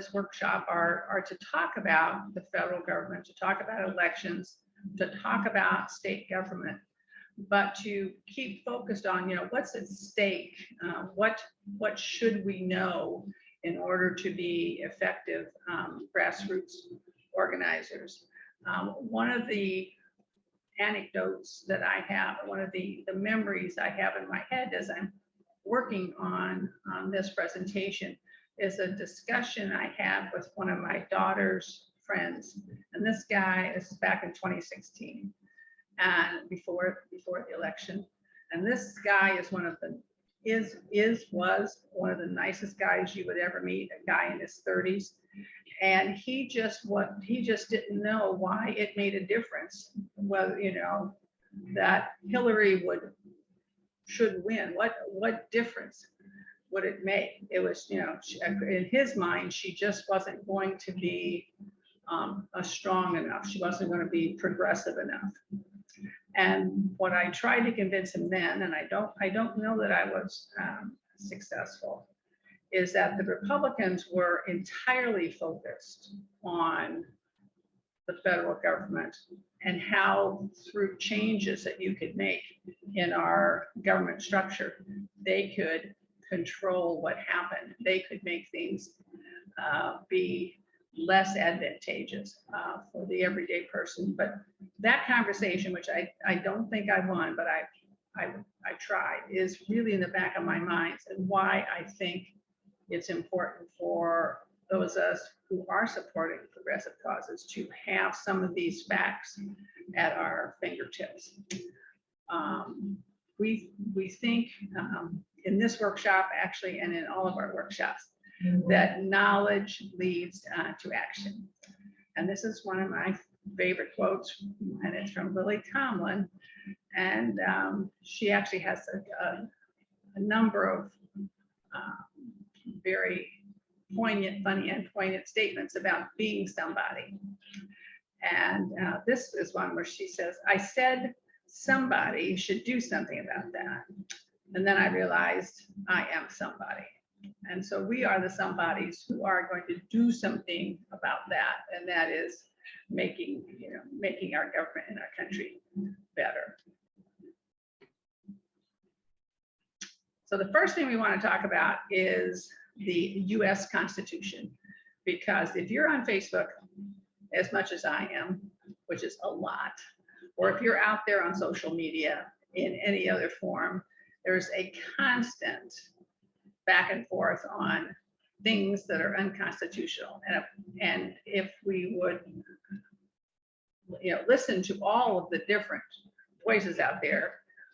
this workshop are to talk about the federal government, to talk about elections, to talk about state government, but to keep focused on, what's at stake, what should we know in order to be effective grassroots organizers. One of the anecdotes that I have, one of the memories I have in my head as I'm working on this presentation is a discussion I had with one of my daughter's friends. And this guy is back in 2016 and before the election. And this guy is was one of the nicest guys you would ever meet, a guy in his 30s. And he just didn't know why it made a difference whether, that Hillary should win. What difference would it make? It was, in his mind, she just wasn't going to be strong enough. She wasn't going to be progressive enough. And what I tried to convince him then, and I don't know that I was successful, is that the Republicans were entirely focused on the federal government and how, through changes that you could make in our government structure, they could control what happened. They could make things be less advantageous for the everyday person. But that conversation, which I don't think I won, but I tried, is really in the back of my mind, and why I think it's important for those of us who are supporting progressive causes to have some of these facts at our fingertips. We think in this workshop, actually, and in all of our workshops, that knowledge leads to action. And this is one of my favorite quotes, and it's from Lily Tomlin. And she actually has a number of very poignant, funny, and poignant statements about being somebody. And this is one where she says, "I said somebody should do something about that. And then I realized I am somebody." And so we are the somebodies who are going to do something about that. And that is making our government and our country better. So the first thing we want to talk about is the US Constitution, because if you're on Facebook as much as I am, which is a lot, or if you're out there on social media in any other form, there's a constant back and forth on things that are unconstitutional. And if we would listen to all of the different voices out there,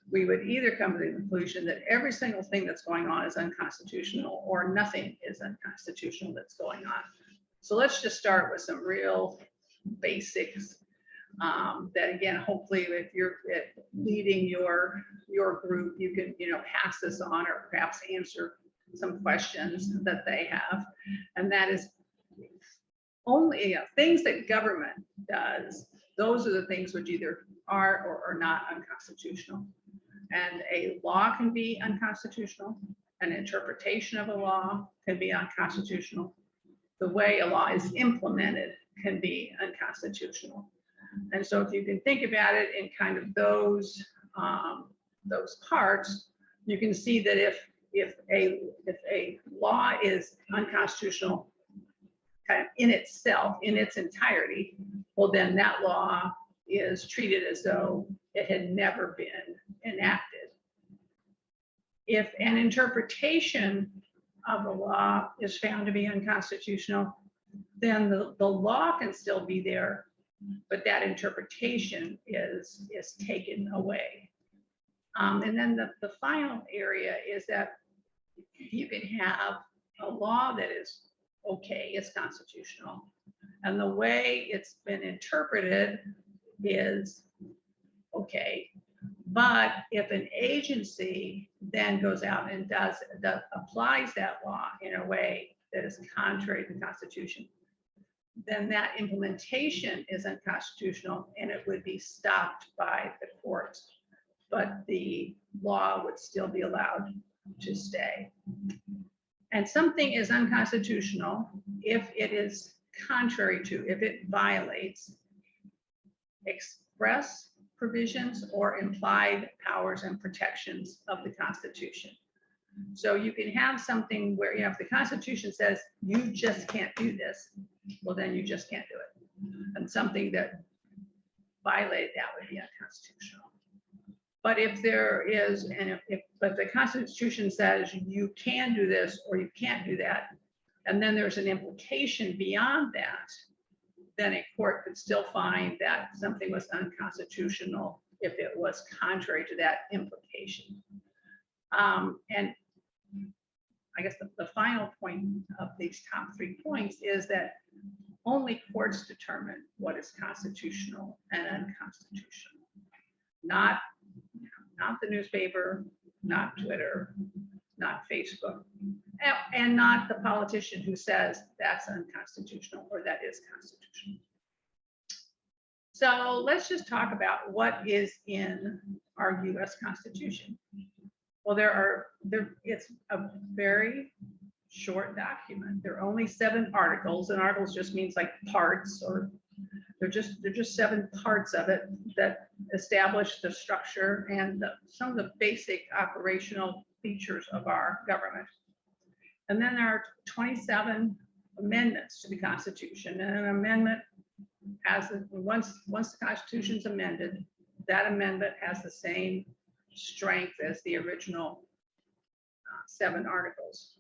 we would either come to the conclusion that every single thing that's going on is unconstitutional, or nothing is unconstitutional that's going on. So let's just start with some real basics that, again, hopefully if you're leading your group, you can pass this on or perhaps answer some questions that they have. And that is only things that government does. Those are the things which either are or are not unconstitutional. And a law can be unconstitutional. An interpretation of a law can be unconstitutional. The way a law is implemented can be unconstitutional. And so if you can think about it in kind of those parts, you can see that if a law is unconstitutional kind of in itself, in its entirety, well, then that law is treated as though it had never been enacted. If an interpretation of a law is found to be unconstitutional, then the law can still be there, but that interpretation is taken away. And then the final area is that you can have a law that is okay, it's constitutional, and the way it's been interpreted is okay. But if an agency then goes out and applies that law in a way that is contrary to the Constitution, then that implementation is unconstitutional and it would be stopped by the courts, but the law would still be allowed to stay. And something is unconstitutional if it is contrary to, if it violates express provisions or implied powers and protections of the Constitution. So you can have something where, you know, if the Constitution says you just can't do this, well, then you just can't do it. And something that violated that would be unconstitutional. But if there is, and if but the Constitution says you can do this or you can't do that, and then there's an implication beyond that, then a court could still find that something was unconstitutional if it was contrary to that implication. And I guess the final point of these top 3 points is that only courts determine what is constitutional and unconstitutional, not the newspaper, not Twitter, not Facebook, and not the politician who says that's unconstitutional or that is constitutional. So let's just talk about what is in our US Constitution. Well, it's a very short document. There are only 7 articles, and articles just means like parts, or they're just 7 parts of it that establish the structure and some of the basic operational features of our government. And then there are 27 amendments to the Constitution, and an amendment has, once the Constitution's amended, that amendment has the same strength as the original 7 articles.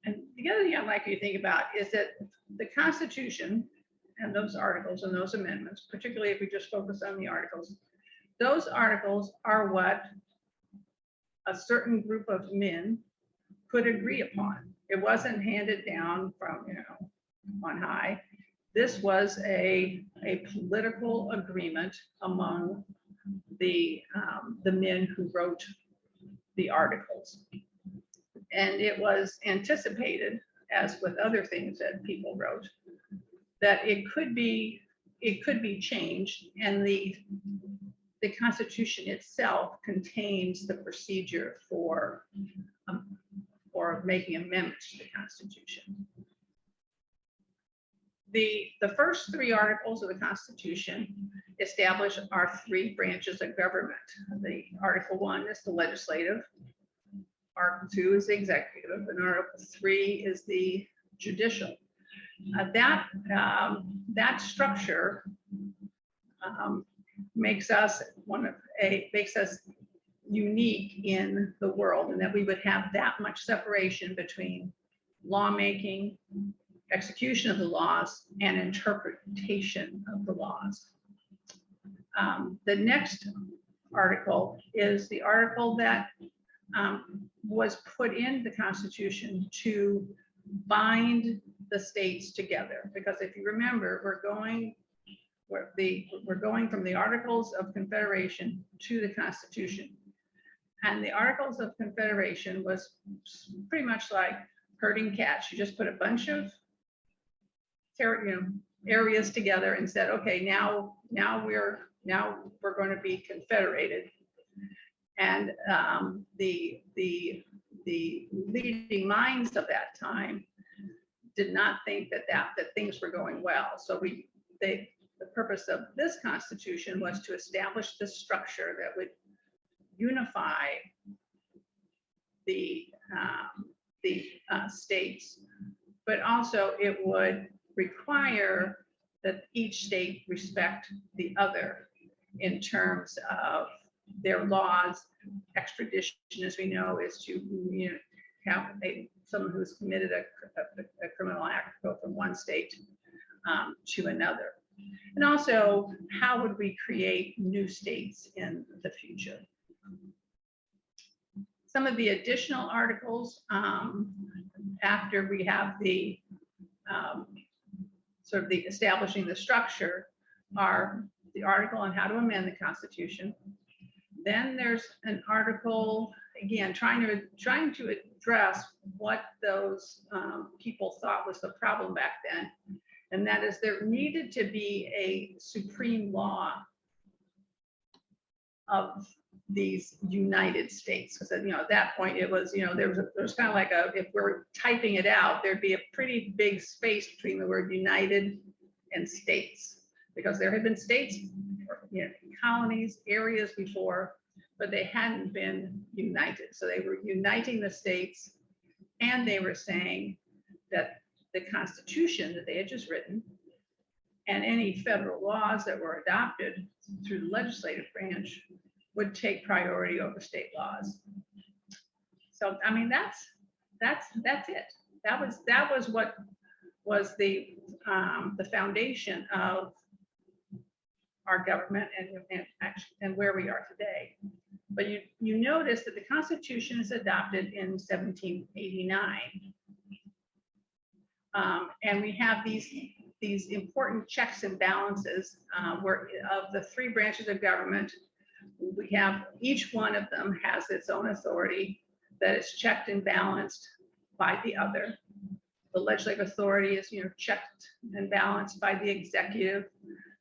And the other thing I'd like you to think about is that the Constitution and those articles and those amendments, particularly if we just focus on the articles, those articles are what a certain group of men could agree upon. It wasn't handed down from, you know, on high. This was a political agreement among the men who wrote the articles. And it was anticipated, as with other things that people wrote, that it could be changed, and the Constitution itself contains the procedure for making amendments to the Constitution. The first 3 articles of the Constitution establish our 3 branches of government. The Article 1 is the legislative, Article 2 is the executive, and Article 3 is the judicial. That structure makes us unique in the world, and that we would have that much separation between lawmaking, execution of the laws, and interpretation of the laws. The next article is the article that was put in the Constitution to bind the states together. Because if you remember, we're going from the Articles of Confederation to the Constitution. And the Articles of Confederation was pretty much like herding cats. You just put a bunch of areas together and said, okay, now we're going to be confederated. And the leading minds of that time did not think that things were going well. So the purpose of this Constitution was to establish this structure that would unify the states, but also it would require that each state respect the other in terms of their laws. Extradition, as we know, is to have someone who's committed a criminal act go from one state to another. And also, how would we create new states in the future? Some of the additional articles after we have the sort of the establishing the structure are the article on how to amend the Constitution. Then there's an article, again, trying to address what those people thought was the problem back then. And that is, there needed to be a supreme law of these United States. Because at that point it was, there was kind of like if we're typing it out, there'd be a pretty big space between the word United and States, because there had been states, colonies, areas before, but they hadn't been united. So they were uniting the states, and they were saying that the Constitution that they had just written and any federal laws that were adopted through the legislative branch would take priority over state laws. So I mean, that's it. That was what was the foundation of our government and where we are today. But you notice that the Constitution is adopted in 1789, and we have these important checks and balances where of the three branches of government, we have each one of them has its own authority that is checked and balanced by the other. The legislative authority is checked and balanced by the executive,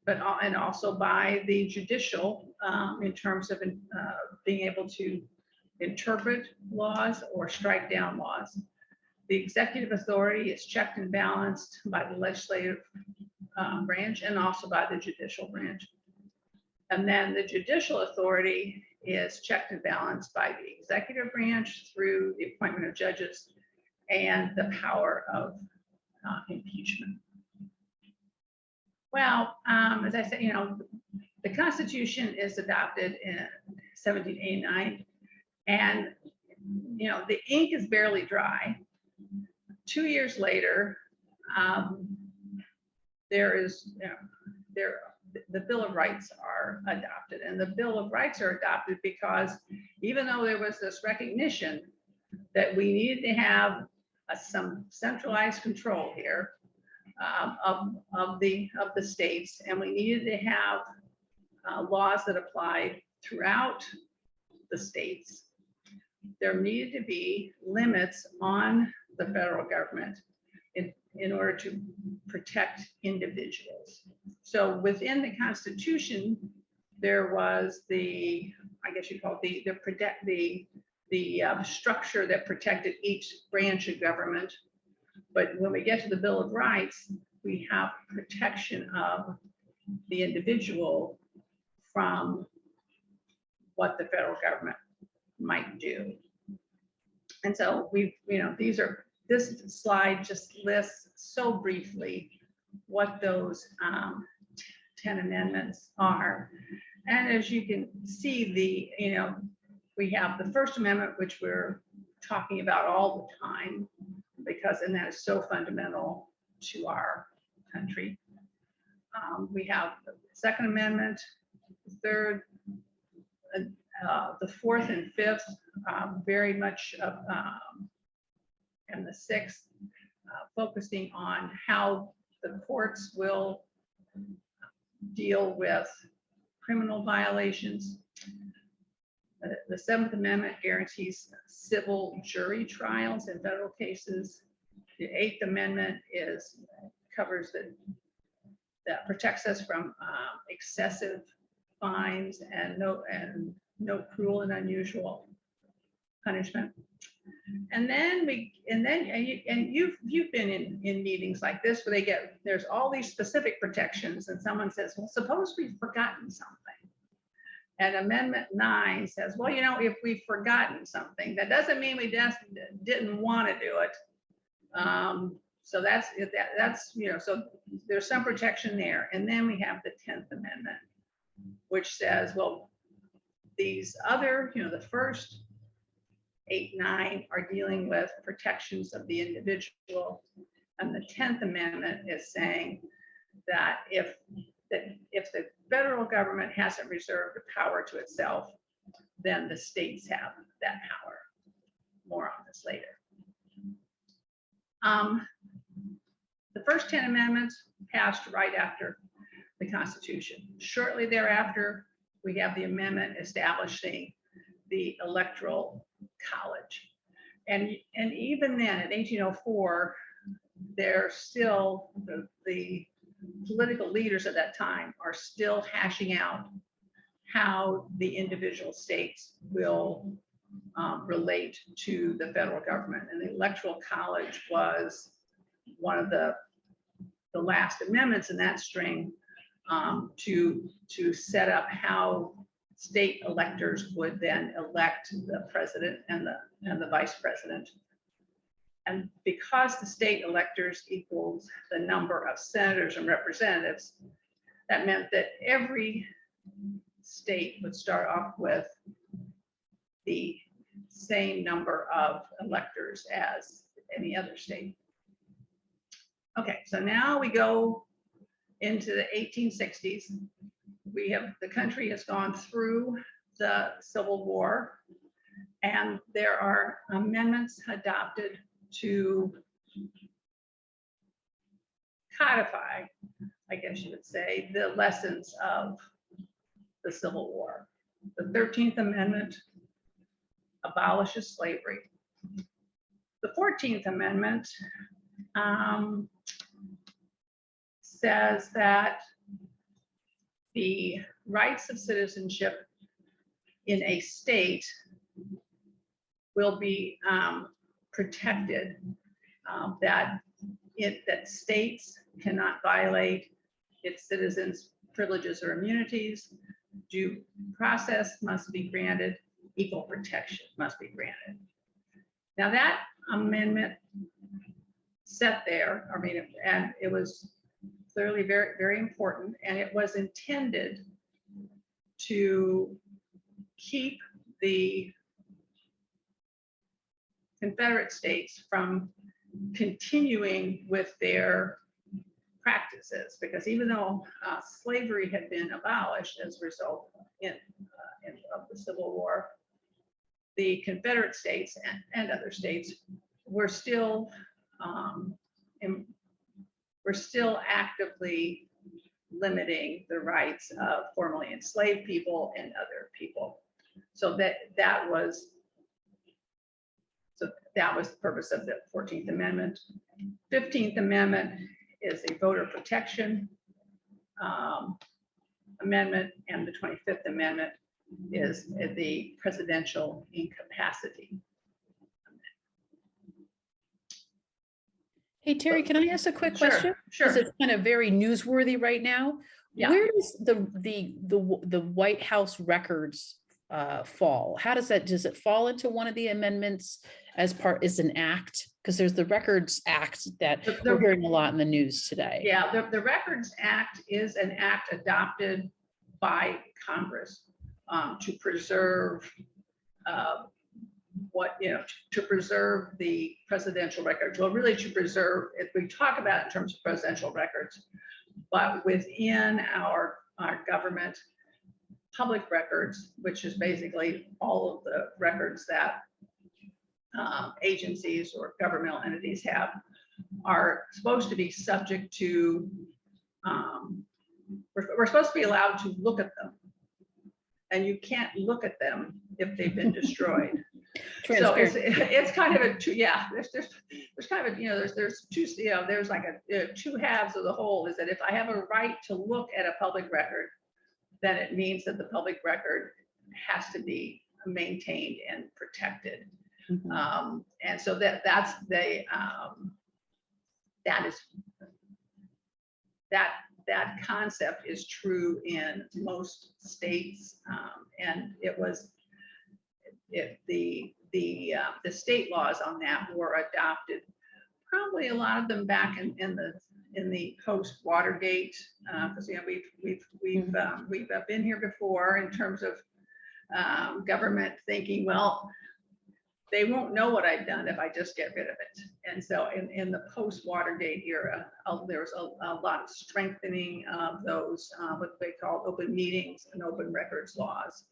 and also by the judicial in terms of being able to interpret laws or strike down laws. The executive authority is checked and balanced by the legislative branch and also by the judicial branch. And then the judicial authority is checked and balanced by the executive branch through the appointment of judges and the power of impeachment. Well, as I said, the Constitution is adopted in 1789, and the ink is barely dry. 2 years later, the Bill of Rights are adopted, and the Bill of Rights are adopted because even though there was this recognition that we needed to have some centralized control here of the states, and we needed to have laws that applied throughout the states, there needed to be limits on the federal government in order to protect individuals. So within the Constitution, there was I guess you call it the structure that protected each branch of government. But when we get to the Bill of Rights, we have protection of the individual from what the federal government might do. And so this slide just lists so briefly what those 10 amendments are. And as you can see, we have the First Amendment, which we're talking about all the time, and that is so fundamental to our country. We have the Second Amendment, the Third, the Fourth and Fifth, very much, and the Sixth, focusing on how the courts will deal with criminal violations. The Seventh Amendment guarantees civil jury trials in federal cases. The Eighth Amendment covers that protects us from excessive fines and no cruel and unusual punishment. And then you've been in meetings like this where there's all these specific protections, and someone says, well, suppose we've forgotten something. And Amendment 9 says, well, if we've forgotten something, that doesn't mean we just didn't want to do it. So so there's some protection there. And then we have the 10th Amendment, which says, well, these other, the first 8, 9 are dealing with protections of the individual. And the 10th Amendment is saying that if the federal government hasn't reserved the power to itself, then the states have that power. More on this later. The first 10 amendments passed right after the Constitution. Shortly thereafter, we have the amendment establishing the Electoral College. And even then, in 1804, there's still the political leaders at that time are still hashing out how the individual states will relate to the federal government. And the Electoral College was one of the last amendments in that string to set up how state electors would then elect the president and the vice president. And because the state electors equals the number of senators and representatives, that meant that every state would start off with the same number of electors as any other state. Okay, so now we go into the 1860s. The country has gone through the Civil War, and there are amendments adopted to codify, I guess you would say, the lessons of the Civil War. The 13th Amendment abolishes slavery. The 14th Amendment says that the rights of citizenship in a state will be protected, that states cannot violate its citizens' privileges or immunities, due process must be granted, equal protection must be granted. Now that amendment set there, and it was clearly very, very important, and it was intended to keep the Confederate States from continuing with their practices, because even though slavery had been abolished as a result of the Civil War, the Confederate States and other states were still actively limiting the rights of formerly enslaved people and other people. So that was the purpose of the 14th Amendment. 15th Amendment is a voter protection amendment, and the 25th Amendment is the presidential incapacity. Hey, Terry, can I ask a quick question? Sure. Because it's kind of very newsworthy right now. Yeah. Where does the White House records fall? How does it fall into one of the amendments as an act? Because there's the Records Act that we're hearing a lot in the news today. Yeah, the Records Act is an act adopted by Congress to preserve to preserve the presidential records. Well, really to preserve, if we talk about it in terms of presidential records, but within our government, public records, which is basically all of the records that agencies or governmental entities have, are supposed to be subject to, we're supposed to be allowed to look at them. And you can't look at them if they've been destroyed. So it's kind of there's kind of there's two, there's like two halves of the whole, is that if I have a right to look at a public record, then it means that the public record has to be maintained and protected. Mm-hmm. And so that concept is true in most states, and the state laws on that were adopted, probably a lot of them back in the post Watergate, because we've been here before in terms of government thinking, well, they won't know what I've done if I just get rid of it. And so in the post-Watergate era, there was a lot of strengthening of those, what they call open meetings and open records laws.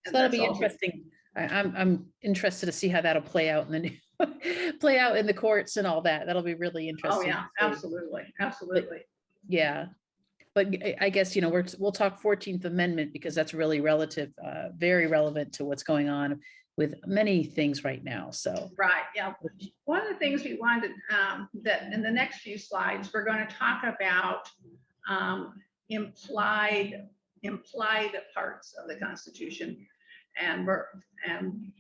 So that'll be interesting. I'm interested to see how that'll play out in the courts and all that. That'll be really interesting. Oh yeah, absolutely. But, yeah. But I guess, we'll talk 14th Amendment because that's really relative, very relevant to what's going on with many things right now. So right, yeah. One of the things we wanted that in the next few slides, we're going to talk about implied implied parts of the Constitution. And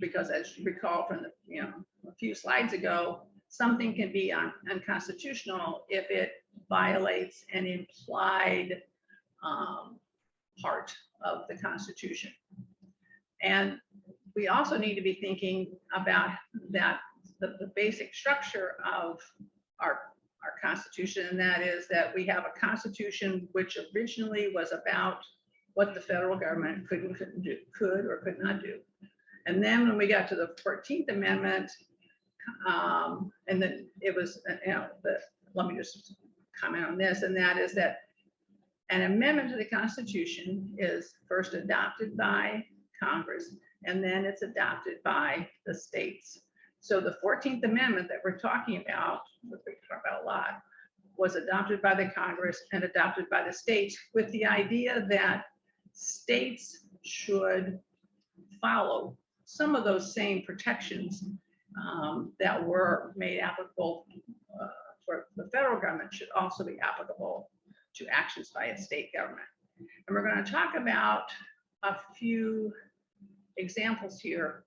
because, as you recall from the, a few slides ago, something can be unconstitutional if it violates an implied part of the Constitution. And we also need to be thinking about that the basic structure of our Constitution, and that is that we have a Constitution which originally was about what the federal government could or could not do. And then when we got to the 14th Amendment, and then it was, let me just comment on this, and that is that an amendment to the Constitution is first adopted by Congress, and then it's adopted by the states. So the 14th Amendment that we're talking about, which we talk about a lot, was adopted by the Congress and adopted by the states with the idea that states should follow some of those same protections that were made applicable for the federal government should also be applicable to actions by a state government. And we're going to talk about a few examples here.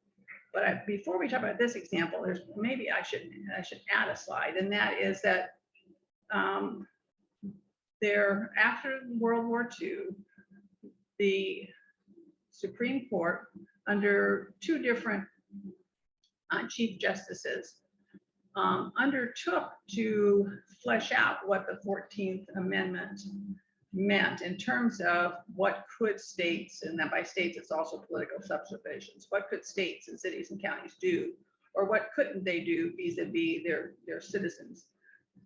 But before we talk about this example, maybe I should add a slide, and that is that after World War II, the Supreme Court, under two different chief justices, undertook to flesh out what the 14th Amendment meant in terms of what could states, and that by states it's also political subdivisions, what could states and cities and counties do, or what couldn't they do vis-a-vis their citizens.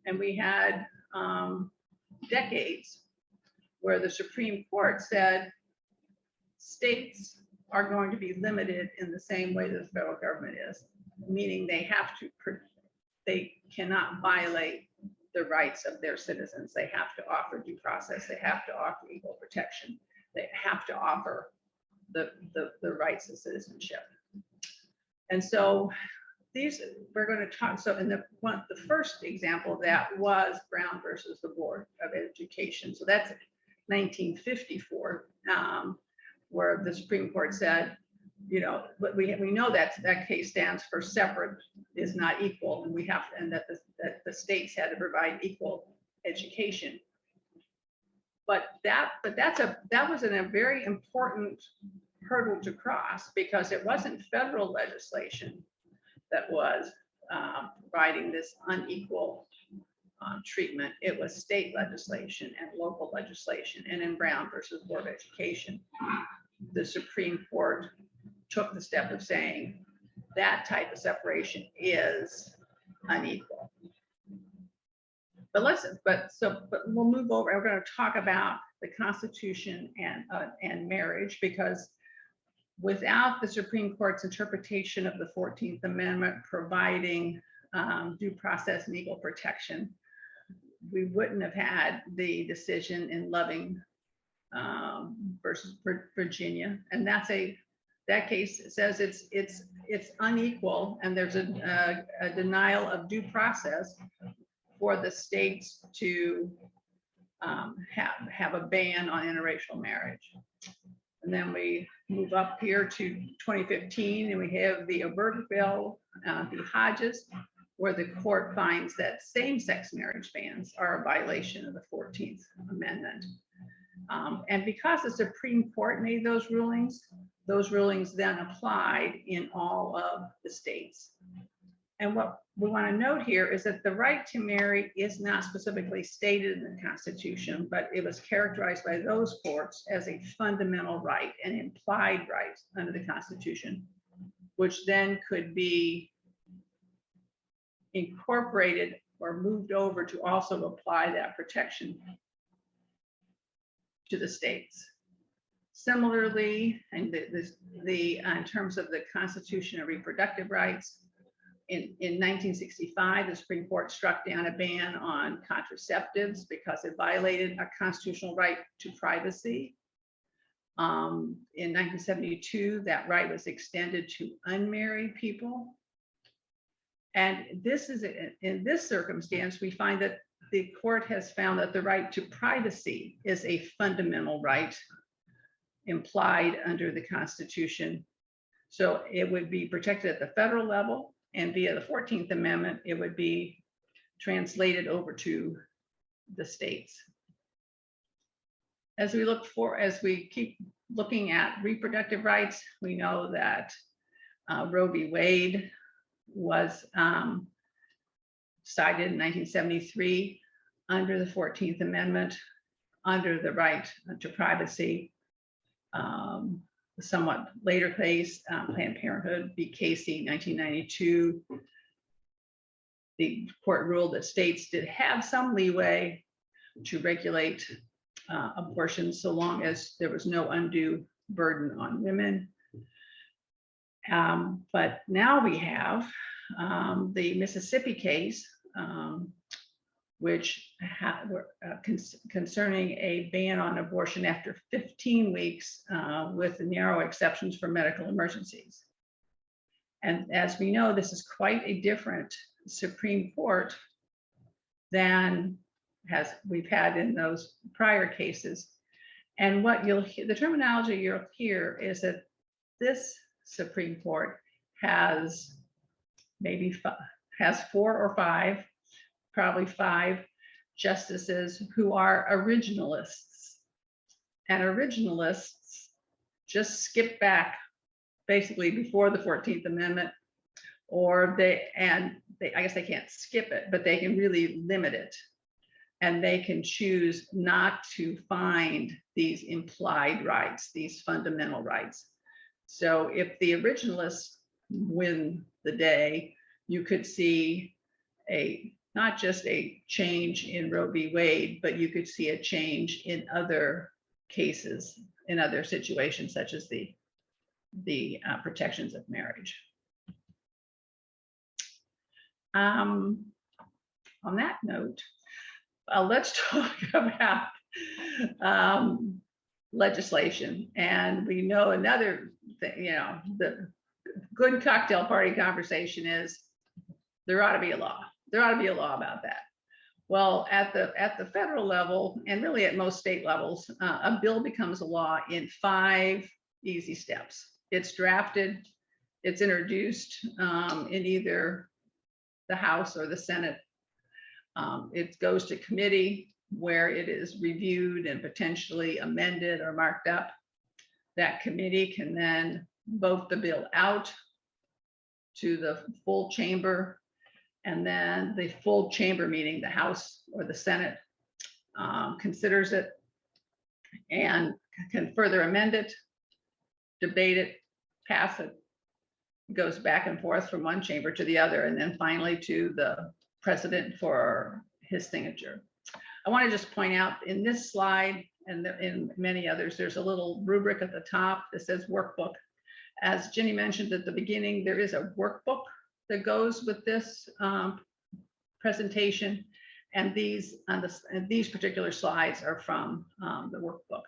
And we had decades where the Supreme Court said states are going to be limited in the same way that the federal government is, meaning they cannot violate the rights of their citizens. They have to offer due process. They have to offer equal protection. They have to offer the rights of citizenship. And so we're going to talk. So in the first example of that was Brown versus the Board of Education. So that's 1954, where the Supreme Court said, but we know that case stands for separate is not equal, and that the states had to provide equal education. But that was a very important hurdle to cross, because it wasn't federal legislation that was providing this unequal treatment. It was state legislation and local legislation. And in Brown versus Board of Education, the Supreme Court took the step of saying that type of separation is unequal. But we'll move over. We're going to talk about the Constitution and marriage, because without the Supreme Court's interpretation of the 14th Amendment providing due process and equal protection, we wouldn't have had the decision in Loving versus Virginia. And that case says it's unequal, and there's a denial of due process for the states to have a ban on interracial marriage. And then we move up here to 2015, and we have the Obergefell v. Hodges, where the court finds that same-sex marriage bans are a violation of the 14th Amendment. And because the Supreme Court made those rulings then applied in all of the states. And what we want to note here is that the right to marry is not specifically stated in the Constitution, but it was characterized by those courts as a fundamental right, an implied right under the Constitution, which then could be incorporated or moved over to also apply that protection to the states. Similarly, and in terms of the Constitution of reproductive rights, in 1965, the Supreme Court struck down a ban on contraceptives because it violated a constitutional right to privacy. In 1972, that right was extended to unmarried people. And in this circumstance, we find that the court has found that the right to privacy is a fundamental right implied under the Constitution. So it would be protected at the federal level, and via the 14th Amendment, it would be translated over to the states. As we keep looking at reproductive rights, we know that Roe v. Wade was cited in 1973 under the 14th Amendment, under the right to privacy. The somewhat later case, Planned Parenthood v. Casey, 1992. The court ruled that states did have some leeway to regulate abortion so long as there was no undue burden on women. But now we have the Mississippi case, which concerning a ban on abortion after 15 weeks with narrow exceptions for medical emergencies. And as we know, this is quite a different Supreme Court than we've had in those prior cases. And what you'll hear, the terminology you'll hear is that this Supreme Court has has 4 or 5, probably 5 justices who are originalists. And originalists just skip back basically before the 14th Amendment, or I guess they can't skip it, but they can really limit it. And they can choose not to find these implied rights, these fundamental rights. So if the originalists win the day, you could see not just a change in Roe v. Wade, but you could see a change in other cases, in other situations, such as the protections of marriage. On that note, let's talk about legislation. And we know another thing, the good cocktail party conversation is there ought to be a law. There ought to be a law about that. Well, at the federal level, and really at most state levels, a bill becomes a law in 5 easy steps. It's drafted, it's introduced in either the House or the Senate. It goes to committee where it is reviewed and potentially amended or marked up. That committee can then vote the bill out to the full chamber, and then the full chamber meeting, the House or the Senate, considers it and can further amend it, debate it, pass it. It goes back and forth from one chamber to the other, and then finally to the president for his signature. I want to just point out in this slide and in many others, there's a little rubric at the top that says workbook. As Ginny mentioned at the beginning, there is a workbook that goes with this presentation, and these particular slides are from the workbook.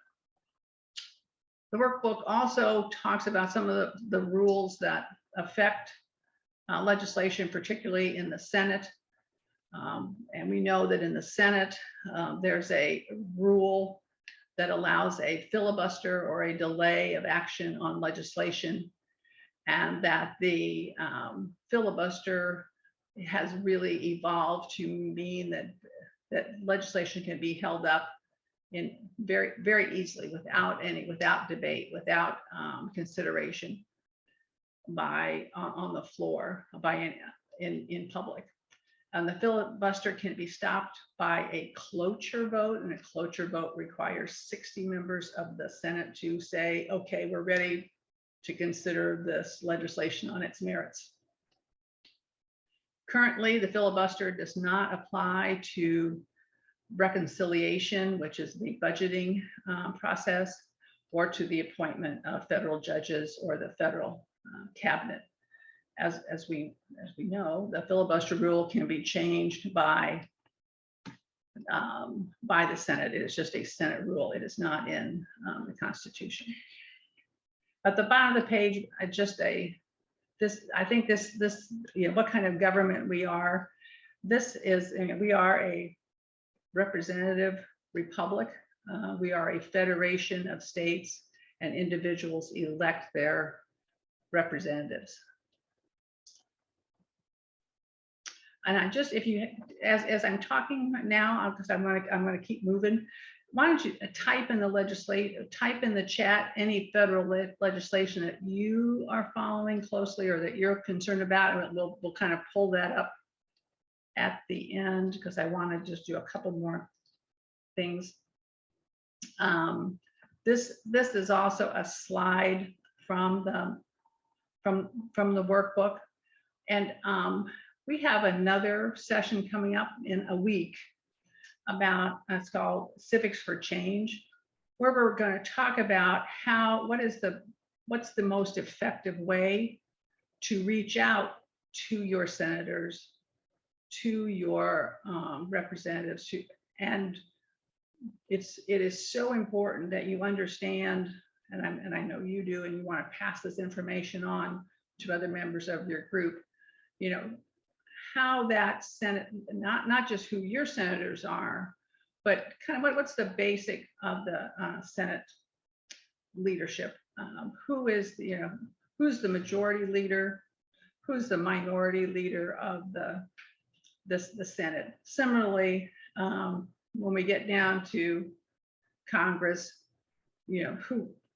The workbook also talks about some of the rules that affect legislation, particularly in the Senate. And we know that in the Senate, there's a rule that allows a filibuster or a delay of action on legislation, and that the filibuster has really evolved to mean that legislation can be held up in very, very easily without debate, without consideration on the floor in public. And the filibuster can be stopped by a cloture vote, and a cloture vote requires 60 members of the Senate to say, okay, we're ready to consider this legislation on its merits. Currently, the filibuster does not apply to reconciliation, which is the budgeting process, or to the appointment of federal judges or the federal cabinet. As we know, the filibuster rule can be changed by the Senate. It is just a Senate rule. It is not in the Constitution. At the bottom of the page, I think this what kind of government we are. This is, we are a representative republic. We are a federation of states, and individuals elect their representatives. And I just, if you, as I'm talking now, because I'm gonna keep moving, why don't you type in the chat any federal legislation that you are following closely or that you're concerned about, and we'll kind of pull that up at the end, because I want to just do a couple more things. This is also a slide from the workbook, and we have another session coming up in a week about, it's called Civics for Change, where we're going to talk about what's the most effective way to reach out to your senators, to your representatives, and it is so important that you understand, and I know you do, and you want to pass this information on to other members of your group, you know, how that Senate, not just who your senators are, but kind of what's the basic of the Senate leadership. Who is, you know, who's the majority leader, who's the minority leader of the Senate. Similarly, when we get down to Congress, you know,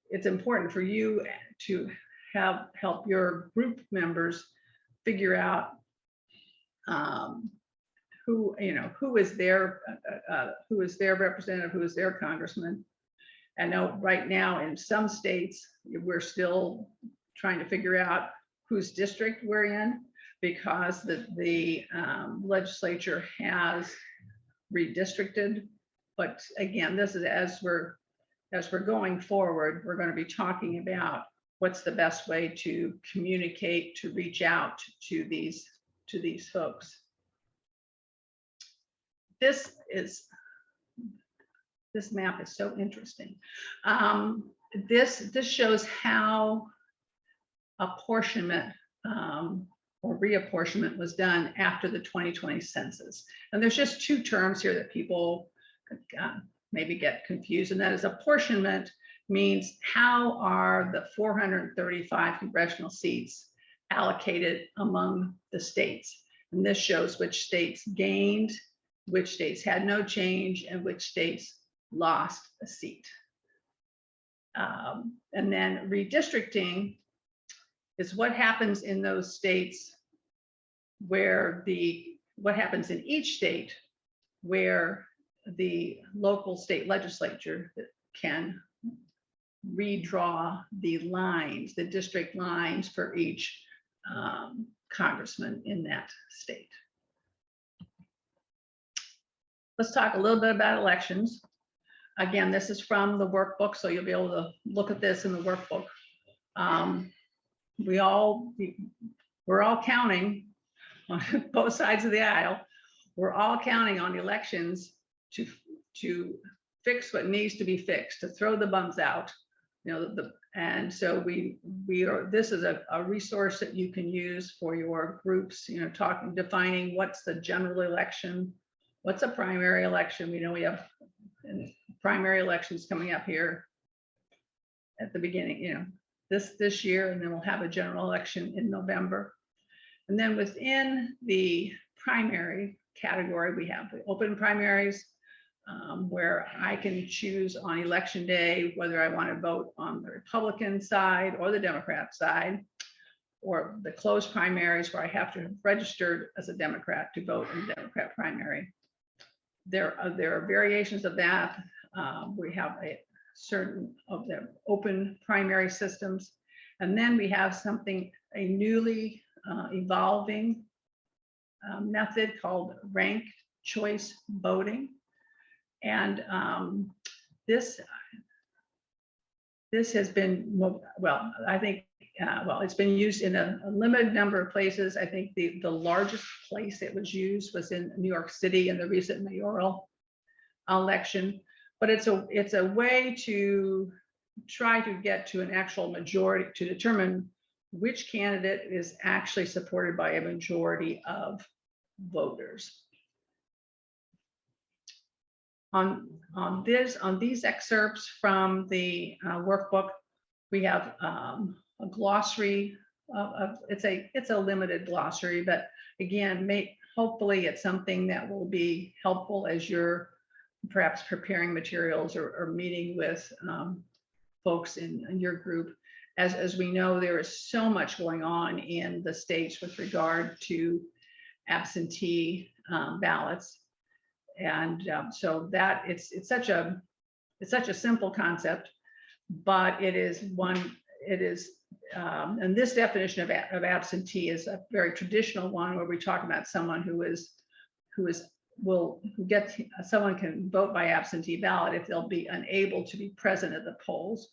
it's important for you to help your group members figure out who is their representative, who is their congressman. I know right now in some states we're still trying to figure out whose district we're in, because the legislature has redistricted. But again, this is as we're going forward, we're going to be talking about what's the best way to communicate, to reach out to these folks. This map is so interesting. This shows how apportionment or reapportionment was done after the 2020 census. And there's just two terms here that people maybe get confused, and that is apportionment means how are the 435 congressional seats allocated among the states. And this shows which states gained, which states had no change, and which states lost a seat. And then redistricting is what happens in those states where what happens in each state where the local state legislature can redraw the lines, the district lines for each congressman in that state. Let's talk a little bit about elections. Again, this is from the workbook, so you'll be able to look at this in the workbook. We're all counting on both sides of the aisle. We're all counting on elections to fix what needs to be fixed, to throw the bums out, you know. And so this is a resource that you can use for your groups, you know, defining what's the general election, what's a primary election. We know we have primary elections coming up here at the beginning, you know, this year, and then we'll have a general election in November. And then within the primary category, we have the open primaries, where I can choose on election day whether I want to vote on the Republican side or the Democrat side, or the closed primaries where I have to have registered as a Democrat to vote in the Democrat primary. There are variations of that. We have a certain of the open primary systems, and then we have a newly evolving method called ranked choice voting. And this has been, well, I think, it's been used in a limited number of places. I think the largest place it was used was in New York City in the recent mayoral election. But it's a way to try to get to an actual majority, to determine which candidate is actually supported by a majority of voters. On these excerpts from the workbook, We have a glossary it's a limited glossary, but again, hopefully it's something that will be helpful as you're perhaps preparing materials or meeting with folks in your group. As we know, there is so much going on in the states with regard to absentee ballots. And so that it's such a simple concept, but it is and this definition of absentee is a very traditional one where we talk about someone who someone can vote by absentee ballot if they'll be unable to be present at the polls.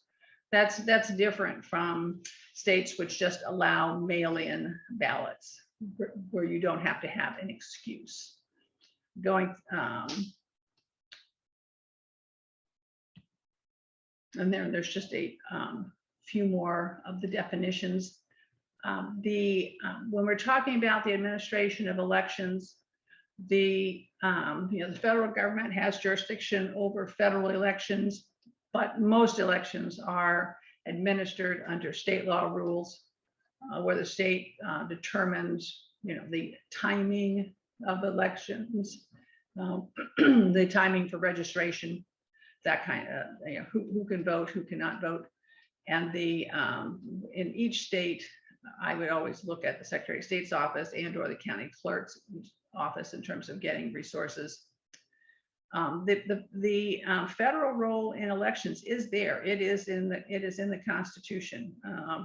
That's different from states which just allow mail-in ballots where you don't have to have an excuse. And there's just a few more of the definitions. When we're talking about the administration of elections, the federal government has jurisdiction over federal elections, but most elections are administered under state law rules, where the state determines, the timing of elections, the timing for registration, that kind of, who can vote, who cannot vote. And in each state, I would always look at the Secretary of State's office and or the county clerk's office in terms of getting resources. The federal role in elections is there. It is in the Constitution.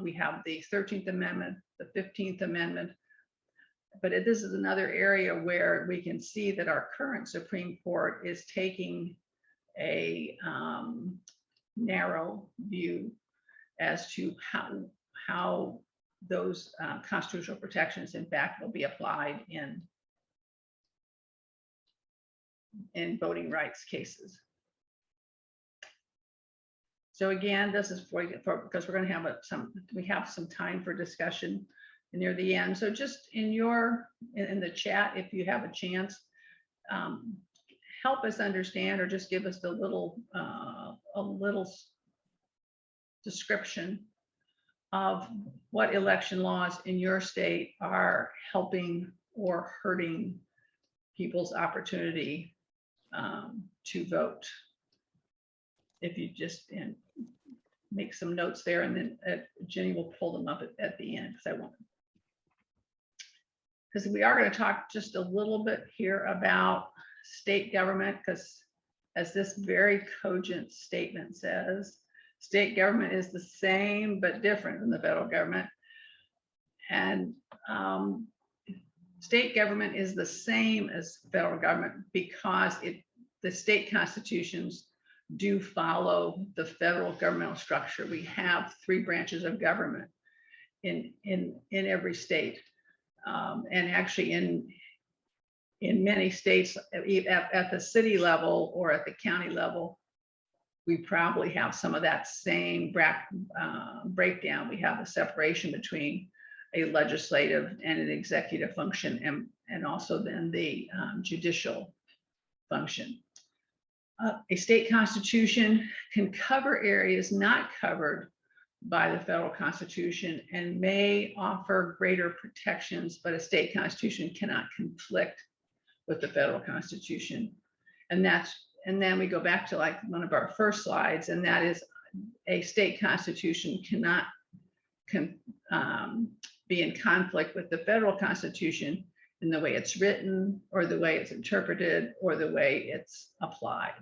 We have the 13th Amendment, the 15th Amendment, but this is another area where we can see that our current Supreme Court is taking a narrow view as to how those constitutional protections in fact will be applied in voting rights cases. So again, this is because we're going to have some time for discussion near the end. So just in the chat, if you have a chance, help us understand or just give us a little description of what election laws in your state are helping or hurting people's opportunity to vote. If you just make some notes there, and then Jenny will pull them up at the end, because we are going to talk just a little bit here about state government, because as this very cogent statement says, state government is the same but different than the federal government. And state government is the same as federal government because the state constitutions do follow the federal governmental structure. We have 3 branches of government in every state, and actually in many states at the city level or at the county level, we probably have some of that same breakdown. We have a separation between a legislative and an executive function, and also then the judicial function. A state constitution can cover areas not covered by the federal constitution and may offer greater protections, but a state constitution cannot conflict with the federal constitution. And then we go back to like one of our first slides, and that is a state constitution cannot be in conflict with the federal constitution in the way it's written or the way it's interpreted or the way it's applied.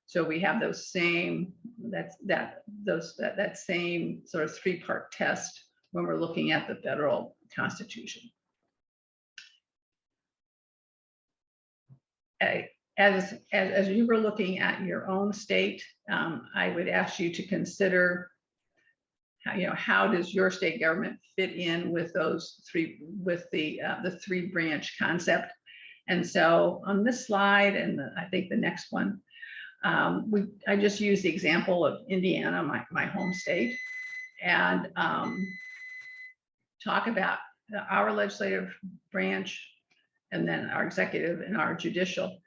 So we have those same, that same sort of 3-part test when we're looking at the federal constitution. As you were looking at your own state, I would ask you to consider how does your state government fit in with those 3, with the 3-branch concept. And so on this slide, and I think the next one, I just used the example of Indiana, my home state, and talk about our legislative branch and then our executive and our judicial.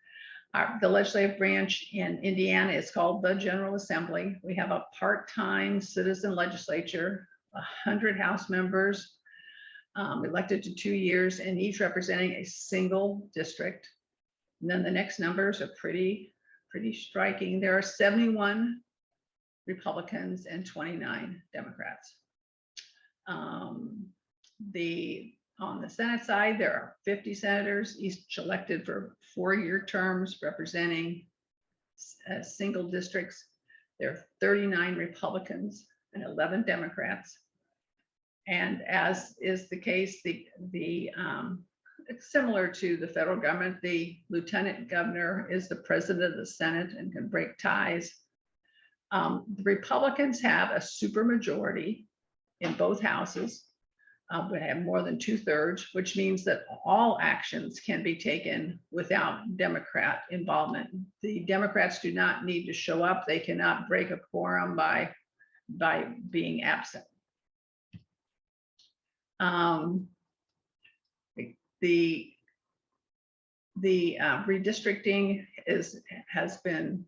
The legislative branch in Indiana is called the General Assembly. We have a part-time citizen legislature, 100 House members, elected to 2 years, and each representing a single district. And then the next numbers are pretty striking. There are 71 Republicans and 29 Democrats. On the Senate side, there are 50 senators, each elected for 4-year terms, representing single districts. There are 39 Republicans and 11 Democrats. And as is the case, it's similar to the federal government. The lieutenant governor is the president of the Senate and can break ties. The Republicans have a supermajority in both houses. We have more than 2/3, which means that all actions can be taken without Democrat involvement. The Democrats do not need to show up. They cannot break a quorum by being absent. The redistricting has been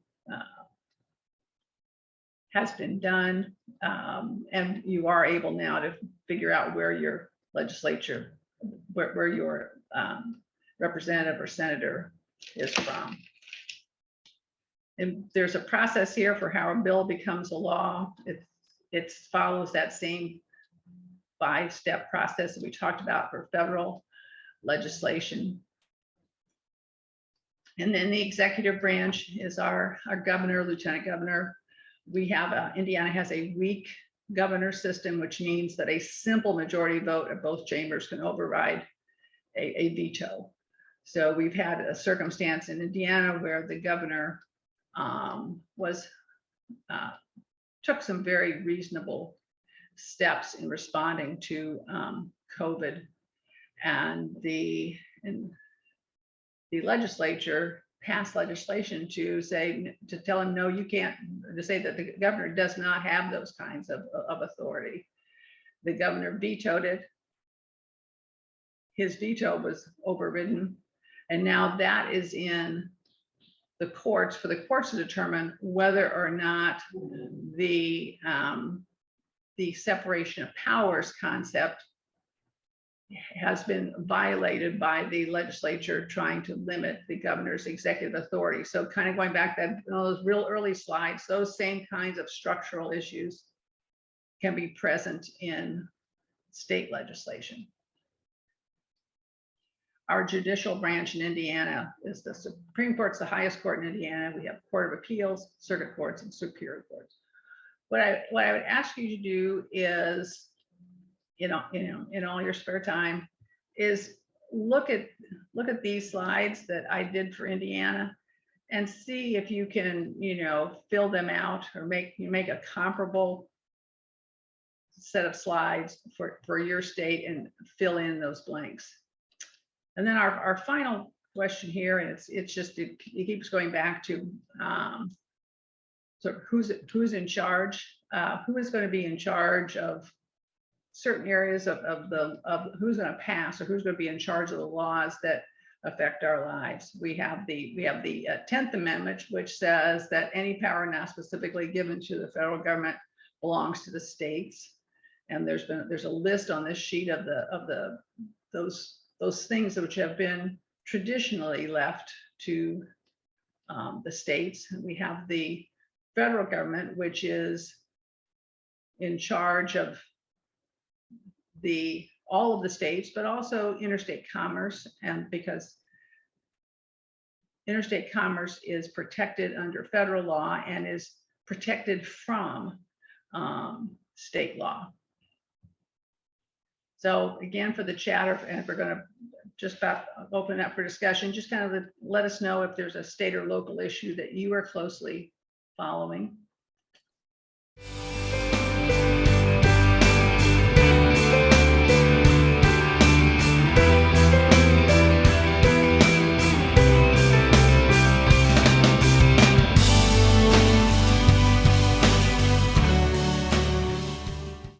done, and you are able now to figure out where your legislature, where your representative or senator is from. And there's a process here for how a bill becomes a law. It follows that same 5-step process that we talked about for federal legislation. And then the executive branch is our governor, lieutenant governor. We have Indiana has a weak governor system, which means that a simple majority vote of both chambers can override a veto. So we've had a circumstance in Indiana where the governor took some very reasonable steps in responding to COVID, and the legislature passed legislation to tell him, no, you can't, to say that the governor does not have those kinds of authority. The governor vetoed it. His veto was overridden. And now that is in the courts for the courts to determine whether or not the separation of powers concept has been violated by the legislature trying to limit the governor's executive authority. So kind of going back to those real early slides, those same kinds of structural issues can be present in state legislation. Our judicial branch in Indiana is the Supreme Court's the highest court in Indiana. We have Court of Appeals, circuit courts, and superior courts. What I would ask you to do is, in all your spare time, is look at these slides that I did for Indiana and see if you can, fill them out or make a comparable set of slides for your state and fill in those blanks. And then our final question here, and it keeps going back to so who's in charge, who is going to be in charge of certain areas of who's going to pass or who's going to be in charge of the laws that affect our lives. We have the 10th Amendment, which says that any power not specifically given to the federal government belongs to the states. And there's a list on this sheet of those things which have been traditionally left to the states. And we have the federal government, which is in charge of all of the states, but also interstate commerce. And because interstate commerce is protected under federal law and is protected from state law. So again, for the chatter, and we're going to just about open up for discussion, just kind of let us know if there's a state or local issue that you are closely following.